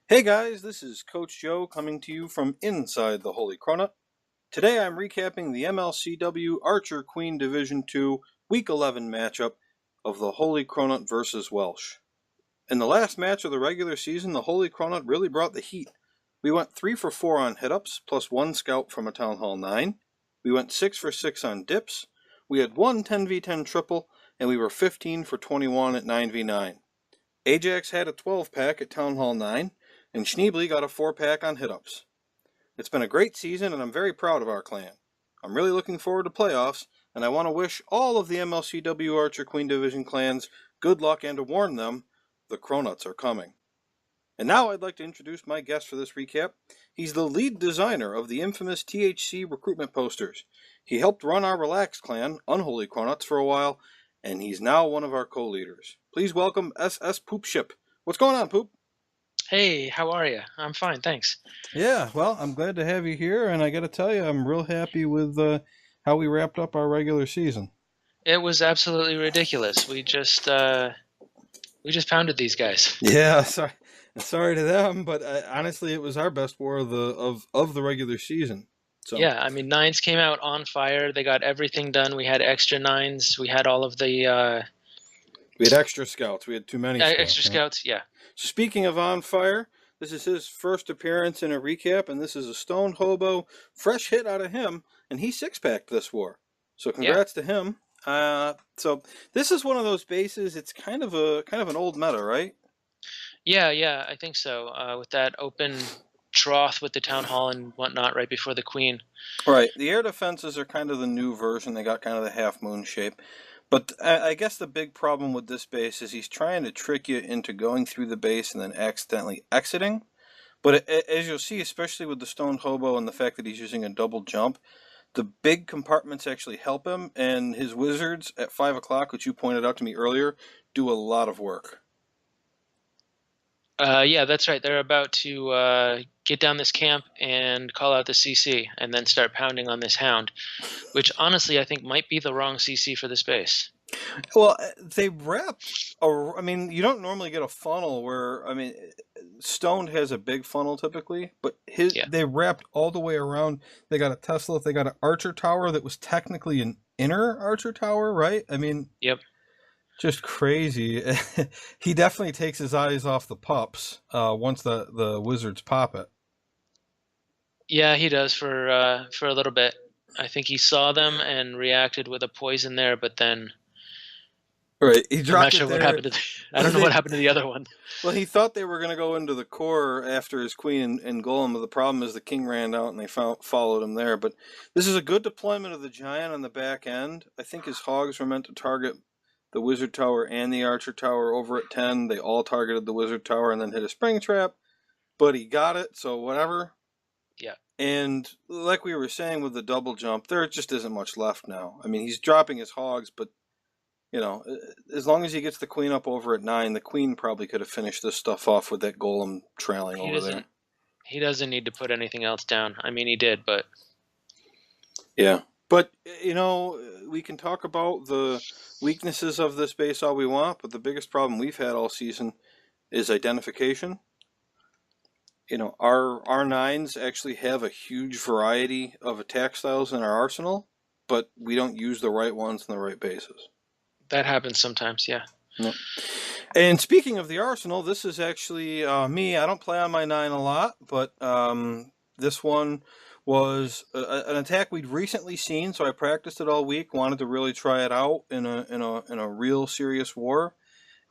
Hey guys, this is Coach Joe coming to you from inside the Holy Cronut. Today I'm recapping the MLCW Archer Queen Division 2 Week 11 matchup of the Holy Cronut versus Welsh. In the last match of the regular season, the Holy Cronut really brought the heat. We went 3 for 4 on hit-ups, plus 1 scout from a Town Hall 9. We went 6 for 6 on dips. We had one 10v10 triple, and we were 15 for 21 at 9v9. Ajax had a 12-pack at Town Hall 9, and Schneebly got a 4-pack on hit-ups. It's been a great season, and I'm very proud of our clan. I'm really looking forward to playoffs, and I want to wish all of the MLCW Archer Queen Division clans good luck and to warn them, the Cronuts are coming. And now I'd like to introduce my guest for this recap. He's the lead designer of the infamous THC recruitment posters. He helped run our Relax clan, Unholy Cronuts, for a while, and he's now one of our co-leaders. Please welcome SS Poopship. What's going on, Poop? Hey, how are you? I'm fine, thanks. Yeah, well, I'm glad to have you here, and I got to tell you, I'm real happy with how we wrapped up our regular season. It was absolutely ridiculous. We just pounded these guys. Yeah, sorry to them, but honestly, it was our best war of the regular season. So Yeah, I mean, nines came out on fire. They got everything done. We had extra nines. We had all of the we had extra scouts. We had too many scouts. extra scouts. Yeah. So speaking of on fire, this is his first appearance in a recap, and this is a Stone Hobo, fresh hit out of him, and he six-packed this war. So congrats to him. So this is one of those bases. It's kind of an old meta, right? Yeah, I think so. With that open trough with the town hall and whatnot right before the queen. Right. The air defenses are kind of the new version. They got kind of the half moon shape. But I guess the big problem with this base is he's trying to trick you into going through the base and then accidentally exiting. But as you'll see, especially with the Stone Hobo and the fact that he's using a double jump, the big compartments actually help him, and his wizards at 5 o'clock, which you pointed out to me earlier, do a lot of work. Yeah, that's right. They're about to get down this camp and call out the CC and then start pounding on this hound, which honestly I think might be the wrong CC for this base. Well, they wrap. I mean, you don't normally get a funnel where, I mean, Stoned has a big funnel typically, but they wrapped all the way around. They got a Tesla. They got an Archer Tower that was technically an inner Archer Tower, right? I mean, Yep. Just crazy. He definitely takes his eyes off the pups once the wizards pop it. Yeah, he does for a little bit. I think he saw them and reacted with a poison there, but then Right, he I'm dropped not sure it what there. happened to. I don't know what happened to the other one. Well, he thought they were going to go into the core after his queen and golem, but the problem is the king ran out and they followed him there. But this is a good deployment of the giant on the back end. I think his hogs were meant to target the wizard tower and the archer tower over at 10. They all targeted the wizard tower and then hit a spring trap, but he got it, so whatever. Yeah. And like we were saying with the double jump, there just isn't much left now. I mean, he's dropping his hogs, but you know, as long as he gets the queen up over at 9, the queen probably could have finished this stuff off with that golem trailing over there. He doesn't need to put anything else down. I mean, he did, but yeah. But you know, we can talk about the weaknesses of this base all we want, but the biggest problem we've had all season is identification. You know, our R9s actually have a huge variety of attack styles in our arsenal, but we don't use the right ones in the right bases. That happens sometimes, yeah. Yep. And speaking of the arsenal, this is actually me. I don't play on my 9 a lot, but this one was an attack we'd recently seen, so I practiced it all week. Wanted to really try it out in a real serious war,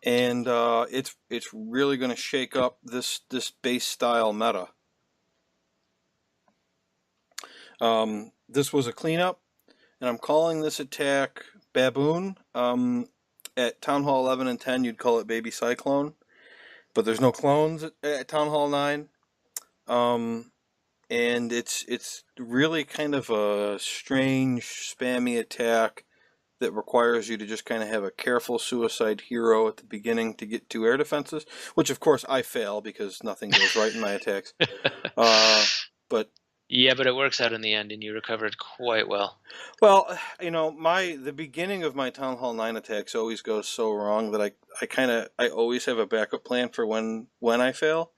and it's really going to shake up this base style meta. This was a cleanup, and I'm calling this attack Baboon. At Town Hall 11 and 10, you'd call it Baby Cyclone, but there's no clones at Town Hall 9. And it's really kind of a strange, spammy attack that requires you to just kind of have a careful suicide hero at the beginning to get 2 air defenses, which of course I fail because nothing goes right in my attacks. But yeah, but it works out in the end, and you recovered quite well. Well, you know, the beginning of my Town Hall 9 attacks always goes so wrong that I always have a backup plan for when I fail.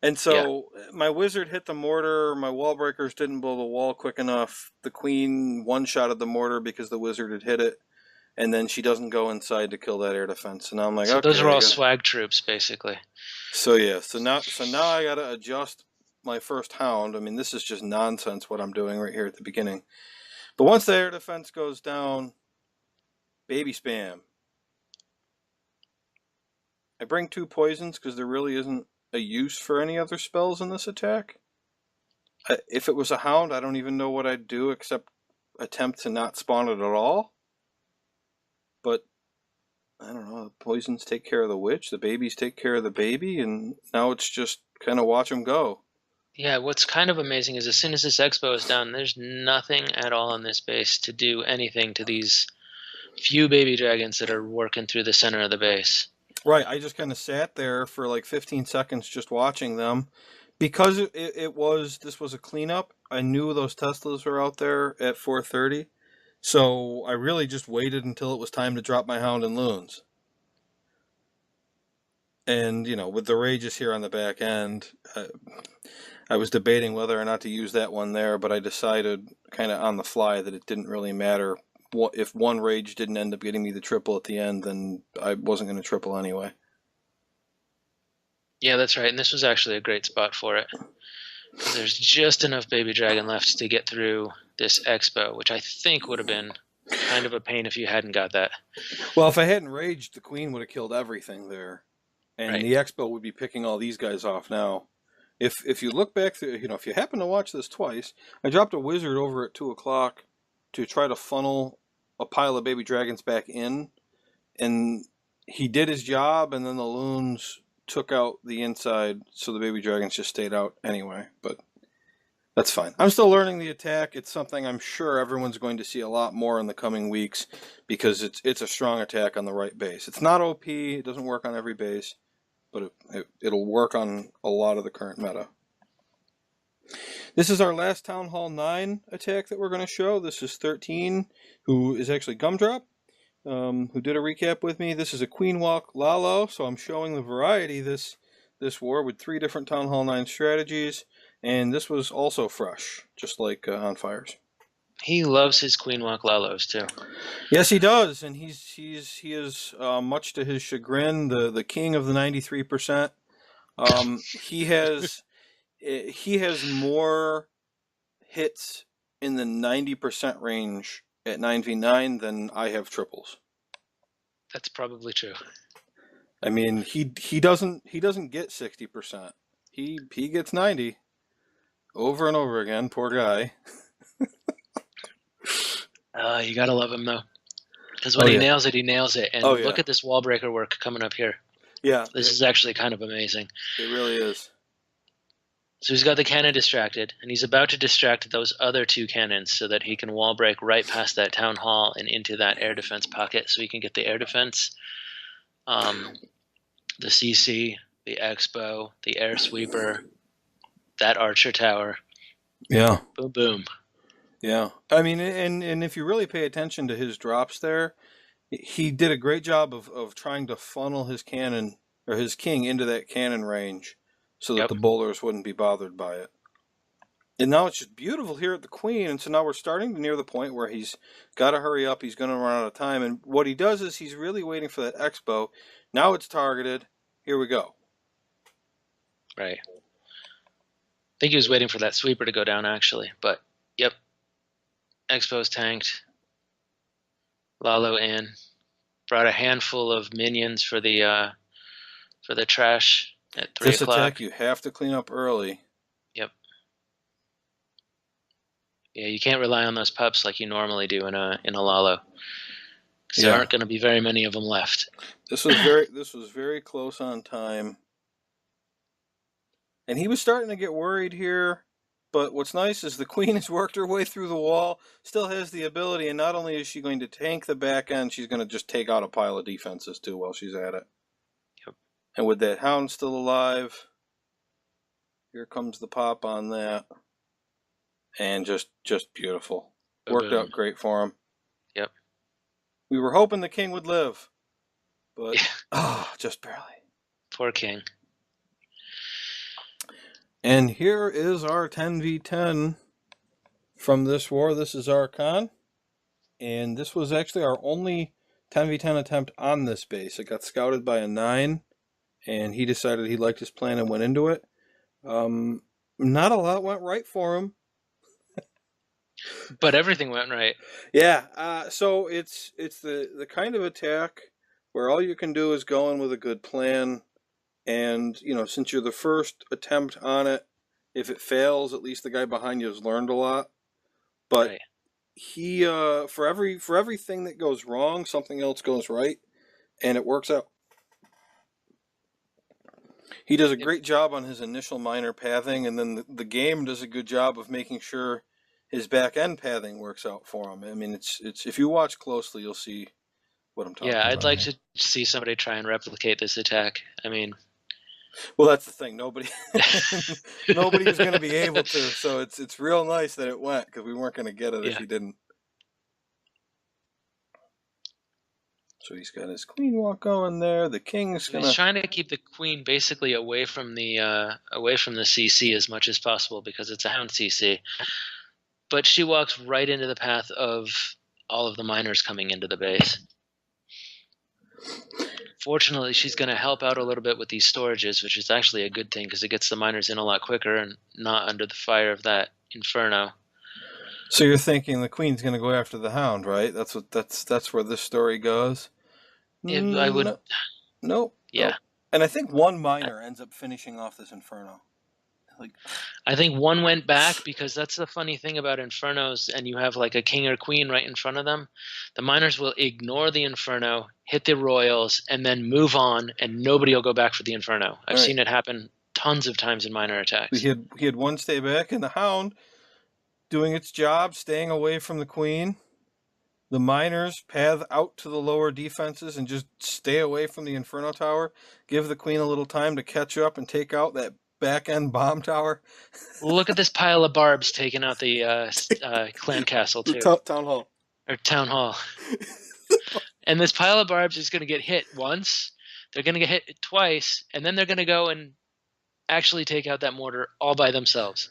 And Yeah. so my wizard hit the mortar. My wall breakers didn't blow the wall quick enough. The queen one-shotted the mortar because the wizard had hit it. And then she doesn't go inside to kill that air defense. And I'm like, So those okay, are I all gotta. swag troops, basically. So yeah, so now I gotta adjust my first hound. I mean, this is just nonsense what I'm doing right here at the beginning. But once the air defense goes down, baby spam. I bring 2 poisons because there really isn't a use for any other spells in this attack. If it was a hound, I don't even know what I'd do except attempt to not spawn it at all. But I don't know. The poisons take care of the witch, the babies take care of the baby, and now it's just kind of watch them go. Yeah, what's kind of amazing is as soon as this expo is done, there's nothing at all on this base to do anything to these few baby dragons that are working through the center of the base. Right, I just kind of sat there for like 15 seconds just watching them. Because this was a cleanup, I knew those Teslas were out there at 4:30. So I really just waited until it was time to drop my hound and loons. And, with the rages here on the back end, I was debating whether or not to use that one there, but I decided kind of on the fly that it didn't really matter. If one rage didn't end up getting me the triple at the end, then I wasn't going to triple anyway. Yeah, that's right. And this was actually a great spot for it. There's just enough baby dragon left to get through this expo, which I think would have been kind of a pain if you hadn't got that. Well, if I hadn't raged, the queen would have killed everything there. And right. The expo would be picking all these guys off now. If you look back through, if you happen to watch this twice, I dropped a wizard over at 2 o'clock to try to funnel a pile of baby dragons back in, and he did his job, and then the loons took out the inside, so the baby dragons just stayed out anyway. But that's fine. I'm still learning the attack. It's something I'm sure everyone's going to see a lot more in the coming weeks because it's a strong attack on the right base. It's not OP. It doesn't work on every base, but it'll work on a lot of the current meta. This is our last Town Hall 9 attack that we're going to show. This is 13, who is actually Gumdrop, who did a recap with me. This is a Queen Walk Lalo, so I'm showing the variety this war with 3 different Town Hall 9 strategies, and this was also fresh, just like On Fire's. He loves his Queen Walk Lalos too. Yes, he does, and he is much to his chagrin the king of the 93%. He has more hits in the 90% range at 9v9 than I have triples. That's probably true. I mean, he doesn't get 60%. He gets 90 over and over again. Poor guy. You gotta love him though, because when he nails it, he nails it. And look at this wall breaker work coming up here. Yeah, this is actually kind of amazing. It really is. So he's got the cannon distracted, and he's about to distract those other 2 cannons so that he can wall break right past that town hall and into that air defense pocket, so he can get the air defense, the CC, the expo, the air sweeper, that archer tower. Yeah. Boom, boom. Yeah. I mean, and if you really pay attention to his drops there, he did a great job of trying to funnel his cannon or his king into that cannon range so that the bowlers wouldn't be bothered by it. And now it's just beautiful here at the queen, and so now we're starting to near the point where he's got to hurry up. He's going to run out of time, and what he does is he's really waiting for that expo. Now it's targeted. Here we go. Right. I think he was waiting for that sweeper to go down, actually, but yep. Expo's tanked. Lalo in. Brought a handful of minions for the trash at 3 this o'clock. This attack you have to clean up early. Yep. Yeah, you can't rely on those pups like you normally do in a Lalo. Because there aren't going to be very many of them left. This was very close on time. And he was starting to get worried here. But what's nice is the queen has worked her way through the wall, still has the ability, and not only is she going to tank the back end, she's going to just take out a pile of defenses too while she's at it. Yep. And with that hound still alive, here comes the pop on that. And just beautiful. Worked out great for him. Yep. We were hoping the king would live, but just barely. Poor king. And here is our 10v10 from this war. This is our Khan. And this was actually our only 10v10 attempt on this base. It got scouted by a 9, and he decided he liked his plan and went into it. Not a lot went right for him. But everything went right. Yeah, so it's the kind of attack where all you can do is go in with a good plan, and since you're the first attempt on it, if it fails, at least the guy behind you has learned a lot. But Right. he for everything that goes wrong, something else goes right, and it works out. He does a great job on his initial minor pathing, and then the game does a good job of making sure his back end pathing works out for him. I mean, it's if you watch closely, you'll see what I'm talking about. Yeah, I'd like to see somebody try and replicate this attack. I mean, well, that's the thing. Nobody is going to be able to. So it's real nice that it went, because we weren't going to get it if he didn't. So he's got his queen walk going there. The king's he's trying to keep the queen basically away from the CC as much as possible, because it's a hound CC. But she walks right into the path of all of the miners coming into the base. Fortunately, she's going to help out a little bit with these storages, which is actually a good thing, because it gets the miners in a lot quicker and not under the fire of that inferno. So you're thinking the queen's going to go after the hound, right? That's where this story goes. I would. Nope. Yeah. Nope. And I think one miner ends up finishing off this inferno. I think one went back, because that's the funny thing about infernos, and you have like a king or queen right in front of them. The miners will ignore the inferno, hit the royals, and then move on, and nobody will go back for the inferno. I've seen it happen tons of times in miner attacks. He had one stay back, and the hound doing its job, staying away from the queen. The miners path out to the lower defenses and just stay away from the inferno tower. Give the queen a little time to catch up and take out that back-end bomb tower. Look at this pile of barbs taking out the clan castle, too. Town hall. Or town hall. And this pile of barbs is going to get hit once. They're going to get hit twice. And then they're going to go and actually take out that mortar all by themselves.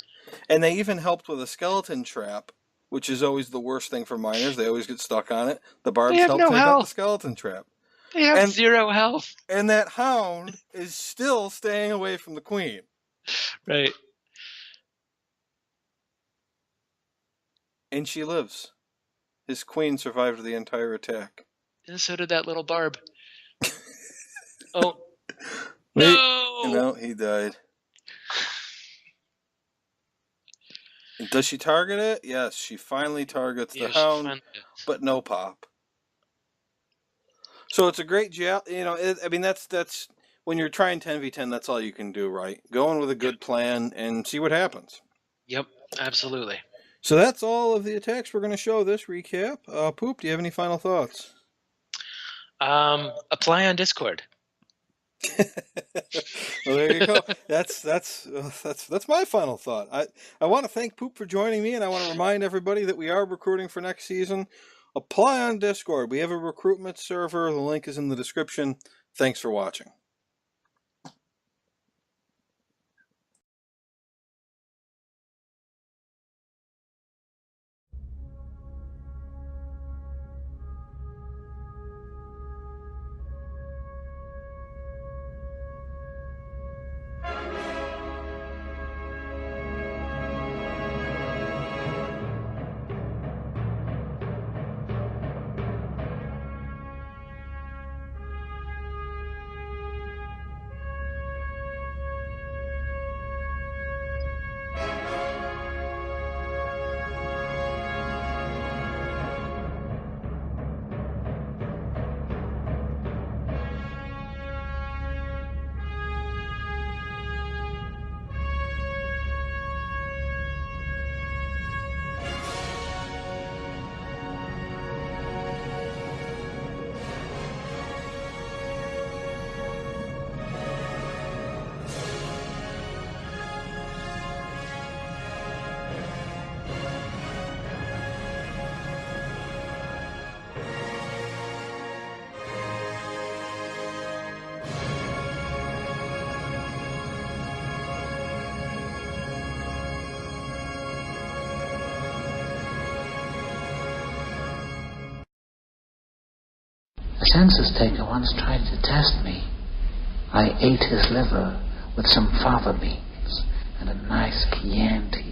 And they even helped with a skeleton trap, which is always the worst thing for miners. They always get stuck on it. The barbs help take out the skeleton trap. They have 0 health. And that hound is still staying away from the queen. Right. And she lives. His queen survived the entire attack. And so did that little barb. Oh. No! No, he died. And does she target it? Yes, she finally targets the hound, but no pop. So it's a great job. That's when you're trying 10v10, that's all you can do, right? Go in with a good plan and see what happens. Yep, absolutely. So that's all of the attacks we're going to show this recap. Poop, do you have any final thoughts? Apply on Discord. Well, there you go. That's my final thought. I want to thank Poop for joining me, and I want to remind everybody that we are recruiting for next season. Apply on Discord. We have a recruitment server. The link is in the description. Thanks for watching. census taker once tried to test me. I ate his liver with some fava beans and a nice Chianti.